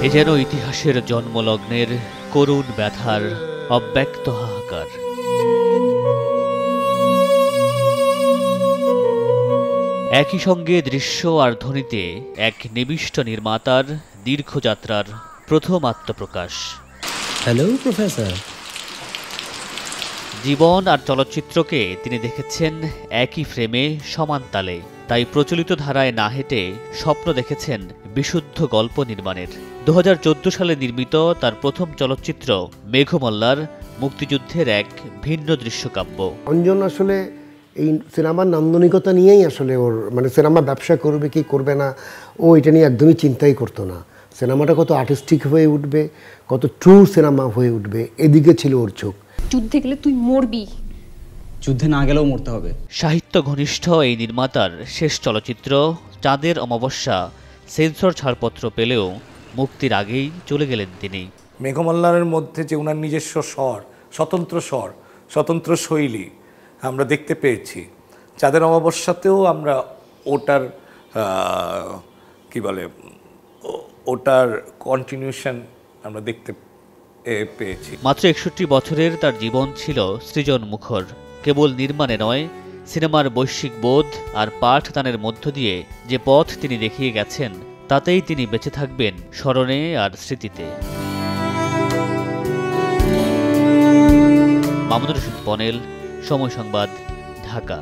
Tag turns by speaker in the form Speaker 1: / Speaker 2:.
Speaker 1: এ যেন ইতিহাসের জন্মলগ্নের করুণ ব্যথার অব্যক্ত হাহাকার। একই সঙ্গে দৃশ্য আর ধ্বনিতে এক নিবিষ্ট নির্মাতার দীর্ঘযাত্রার প্রথম আত্মপ্রকাশ।
Speaker 2: Hello professor.
Speaker 1: জীবন আর চলচ্চিত্রকে তিনি দেখেছেন একই ফ্রেমে সমান তালে, তাই প্রচলিত ধারায় না হেঁটে স্বপ্ন দেখেছেন বিশুদ্ধ গল্প নির্মাণের। 2014 সালে নির্মিত তার প্রথম চলচ্চিত্র মেঘমল্লার মুক্তিযুদ্ধের এক ভিন্ন দৃশ্যকাব্য।
Speaker 3: অঞ্জন আসলে এই সিনেমার নান্দনিকতা নিয়েই আসলে ওর মানে সিনেমা ব্যবসা করবে কি করবে না ও এটা নিয়ে একদমই চিন্তাই করতো না। সিনেমাটা কত আর্টিস্টিক হয়ে উঠবে, কত ট্রু সিনেমা হয়ে উঠবে, এদিকে ছিল ওর চোখ।
Speaker 4: যুদ্ধে গেলে তুই মরবি,
Speaker 2: যুদ্ধে না গেলেও মরতে হবে।
Speaker 1: সাহিত্য ঘনিষ্ঠ এই নির্মাতার শেষ চলচ্চিত্র চাঁদের অমাবস্যা সেন্সর ছাড়পত্র পেলেও মুক্তির আগেই চলে গেলেন তিনি।
Speaker 5: মেঘমল্লারের মধ্যে যে ওনার নিজস্ব স্বর, স্বতন্ত্র শৈলী আমরা দেখতে পেয়েছি। চাঁদের অমাবস্যাতেও আমরা ওটার ওটার কন্টিনিউশন আমরা দেখতে পেয়েছি।
Speaker 1: মাত্র 61 বছরের তার জীবন ছিল সৃজন মুখর। কেবল নির্মাণে নয়, সিনেমার বৈশ্বিক বোধ আর পাঠদানের মধ্য দিয়ে যে পথ তিনি দেখিয়ে গেছেন, তাতেই তিনি বেঁচে থাকবেন স্মরণে আর স্মৃতিতে। মামুনুর রশীদ পনেল, সময় সংবাদ, ঢাকা।